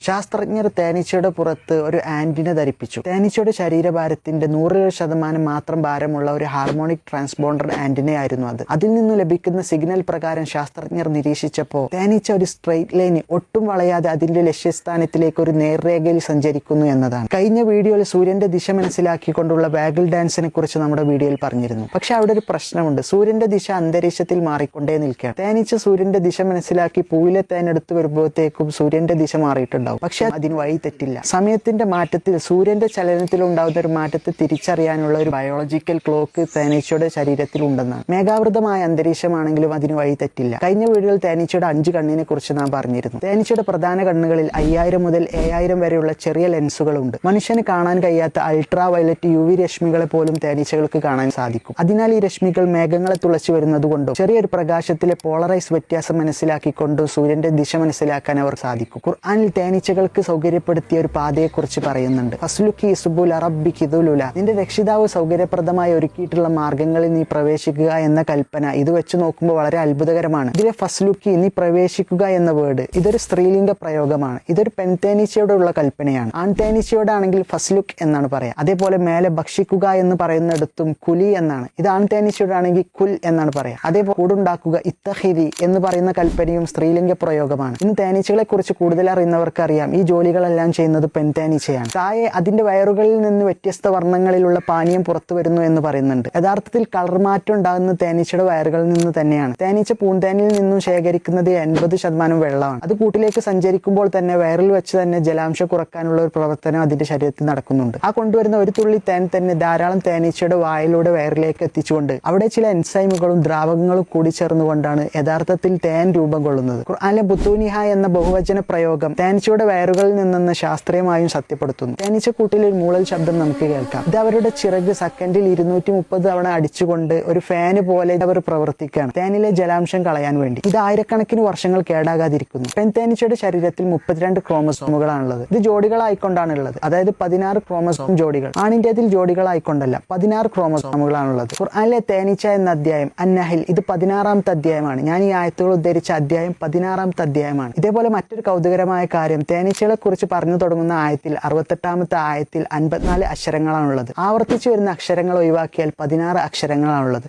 ശാസ്ത്രജ്ഞർ തേനീച്ചയുടെ പുറത്ത് ഒരു ആന്റിന ധരിപ്പിച്ചു. തേനീച്ചയുടെ ശരീരഭാരത്തിന്റെ 100% മാത്രം ഭാരമുള്ള ഒരു ഹാർമോണിക് ട്രാൻസ്പോണ്ടർ ആന്റിനയായിരുന്നു അത്. അതിൽ നിന്നും ലഭിക്കുന്ന സിഗ്നൽ പ്രകാരം ശാസ്ത്രജ്ഞർ നിരീക്ഷിച്ചപ്പോൾ തേനീച്ച ഒരു സ്ട്രെയിറ്റ് ലൈന് ഒട്ടും വളയാതെ അതിന്റെ ലക്ഷ്യസ്ഥാനത്തിലേക്ക് ഒരു നേർരേഖയിൽ സഞ്ചരിക്കുന്നു എന്നതാണ്. കഴിഞ്ഞ വീഡിയോയിൽ സൂര്യന്റെ ദിശ മനസ്സിലാക്കിക്കൊണ്ടുള്ള വാഗിൾ ഡാൻസിനെ കുറിച്ച് നമ്മുടെ വീഡിയോയിൽ പറഞ്ഞിരുന്നു. പക്ഷെ അവിടെ ഒരു പ്രശ്നമുണ്ട്. സൂര്യന്റെ ദിശ അന്തരീക്ഷത്തിൽ മാറിക്കൊണ്ടേ നിൽക്കുകയാണ്. തേനീച്ച സൂര്യന്റെ ദിശ മനസ്സിലാക്കി പൂവിലെ തേനെടുത്ത് വരുമ്പോഴത്തേക്കും സൂര്യന്റെ ദിശ മാറിയിട്ടുണ്ട്. പക്ഷെ അതിന് വഴി തെറ്റില്ല. സമയത്തിന്റെ മാറ്റത്തിൽ സൂര്യന്റെ ചലനത്തിൽ ഉണ്ടാകുന്ന ഒരു മാറ്റത്തെ തിരിച്ചറിയാനുള്ള ഒരു ബയോളജിക്കൽ ക്ലോക്ക് തേനീച്ചയുടെ ശരീരത്തിൽ ഉണ്ടെന്നാണ്. മേഘാവൃതമായ അന്തരീക്ഷമാണെങ്കിലും അതിന് വഴി തെറ്റില്ല. കഴിഞ്ഞ വീഡിയോയിൽ തേനീച്ചയുടെ 5 കണ്ണിനെ കുറിച്ച് നാം പറഞ്ഞിരുന്നു. തേനീച്ചയുടെ പ്രധാന കണ്ണുകളിൽ 5000 മുതൽ 7000 വരെയുള്ള ചെറിയ ലെൻസുകളുണ്ട്. മനുഷ്യന് കാണാൻ കഴിയാത്ത അൾട്രാ വയലറ്റ് UV രശ്മികളെ പോലും തേനീച്ചകൾക്ക് കാണാൻ സാധിക്കും. അതിനാൽ ഈ രശ്മികൾ മേഘങ്ങളെ തുളച്ചു വരുന്നതുകൊണ്ടും ചെറിയൊരു പ്രകാശത്തിലെ പോളറൈസ് വ്യത്യാസം മനസ്സിലാക്കിക്കൊണ്ടും സൂര്യന്റെ ദിശ മനസ്സിലാക്കാൻ അവർ സാധിക്കും. ഖുർആനിൽ തേനീച്ചകൾക്ക് സൗകര്യപ്പെടുത്തിയ ഒരു പാതയെക്കുറിച്ച് പറയുന്നുണ്ട്. ഫസ്ലുക്കി സുബുല റബ്ബികി ദുലുല, നിന്റെ രക്ഷിതാവ് സൗകര്യപ്രദമായി ഒരുക്കിയിട്ടുള്ള മാർഗങ്ങളിൽ നീ പ്രവേശിക്കുക എന്ന കൽപ്പന ഇത് വെച്ച് നോക്കുമ്പോൾ വളരെ അത്ഭുതകരമാണ്. ഇതിലെ ഫസ്ലുക്കി, നീ പ്രവേശിക്കുക എന്ന വേർഡ്, ഇതൊരു സ്ത്രീലിംഗ പ്രയോഗമാണ്. ഇതൊരു പെൺതേനീച്ചയോടുള്ള കൽപ്പനയാണ്. ആൺതേനീച്ചയോടാണെങ്കിൽ ഫസ്ലുക്ക് എന്നാണ് പറയാം. അതേപോലെ മേലെ ഭക്ഷിക്കുക എന്ന് പറയുന്നിടത്തും കുലി എന്നാണ്. ഇത് ആൺതേനീച്ചയോടാണെങ്കിൽ കുൽ എന്നാണ് പറയാം. അതേപോലെ കൂടുണ്ടാക്കുക ഇത്തഹിരി എന്ന് പറയുന്ന കൽപ്പനയും സ്ത്രീലിംഗ പ്രയോഗമാണ്. ഇന്ന് തേനീച്ചകളെ കുറിച്ച് കൂടുതൽ അറിയുന്നവർക്ക് അറിയാം, ഈ ജോലികളെല്ലാം ചെയ്യുന്നത് പെൺതേനീച്ചയാണ്. താഴെ അതിന്റെ വയറുകളിൽ നിന്ന് വ്യത്യസ്ത വർണ്ണങ്ങളിലുള്ള പാനീയം പുറത്തു വരുന്നു എന്ന് പറയുന്നുണ്ട്. യഥാർത്ഥത്തിൽ കളർ മാറ്റം ഉണ്ടാകുന്ന തേനീച്ചയുടെ വയറുകളിൽ നിന്ന് തന്നെയാണ്. തേനീച്ച പൂന്തേനിൽ നിന്നും ശേഖരിക്കുന്നത് 80% വെള്ളമാണ്. അത് കൂട്ടിലേക്ക് സഞ്ചരിക്കുമ്പോൾ തന്നെ വയറിൽ വെച്ച് തന്നെ ജലാംശം കുറക്കാനുള്ള ഒരു പ്രവർത്തനം അതിന്റെ ശരീരത്തിൽ നടക്കുന്നുണ്ട്. ആ കൊണ്ടുവരുന്ന ഒരു തുള്ളി തേൻ തന്നെ ധാരാളം തേനീച്ചയുടെ വായിലൂടെ വയറിലേക്ക് എത്തിച്ചുകൊണ്ട് അവിടെ ചില എൻസൈമുകളും ദ്രാവകങ്ങളും കൂടി ചേർന്നുകൊണ്ടാണ് യഥാർത്ഥത്തിൽ തേൻ രൂപം കൊള്ളുന്നത്. ഖുർആനിലെ ബുത്തൂനിഹ എന്ന ബഹുവചന പ്രയോഗം തേനീച്ചയുടെ വയറുകളിൽ നിന്നെന്ന് ശാസ്ത്രീയമായും സത്യപ്പെടുത്തുന്നു. തേനീച്ചക്കൂട്ടിൽ ഒരു മൂളൽ ശബ്ദം നമുക്ക് കേൾക്കാം. ഇത് അവരുടെ ചിറക് സെക്കൻഡിൽ 230 തവണ അടിച്ചുകൊണ്ട് ഒരു ഫാന് പോലെ അവർ പ്രവർത്തിക്കുകയാണ് തേനിലെ ജലാംശം കളയാൻ വേണ്ടി. ഇത് ആയിരക്കണക്കിന് വർഷങ്ങൾ കേടാകാതിരിക്കുന്നു. പെൺതേനീച്ചയുടെ ശരീരത്തിൽ 32 ക്രോമസോമുകളാണുള്ളത്. ഇത് ജോഡികളായിക്കൊണ്ടാണുള്ളത്. അതായത് 16 ക്രോമസോം ജോഡികൾ. ആണിന്റേതിൽ ജോഡികളായിക്കൊണ്ടല്ല, 16 ക്രോമസോമുകളാണുള്ളത്. ഖുർആനിലെ തേനീച്ച എന്ന അധ്യായം അന്നഹിൽ, ഇത് 16ാമത്തെ അധ്യായമാണ്. ഞാൻ ഈ ആയത്തുകൾ ഉദ്ധരിച്ച അധ്യായം 16ാമത്തെ അധ്യായമാണ്. ഇതേപോലെ മറ്റൊരു കൗതുകരമായ കാര്യം, തേനീച്ചകളെ കുറിച്ച് പറഞ്ഞു തുടങ്ങുന്ന ആയത്തിൽ 68ാമത്തെ ആയത്തിൽ 54 അക്ഷരങ്ങളാണുള്ളത്. ആവർത്തിച്ചു വരുന്ന അക്ഷരങ്ങൾ ഒഴിവാക്കിയാൽ 16 അക്ഷരങ്ങളാണുള്ളത്.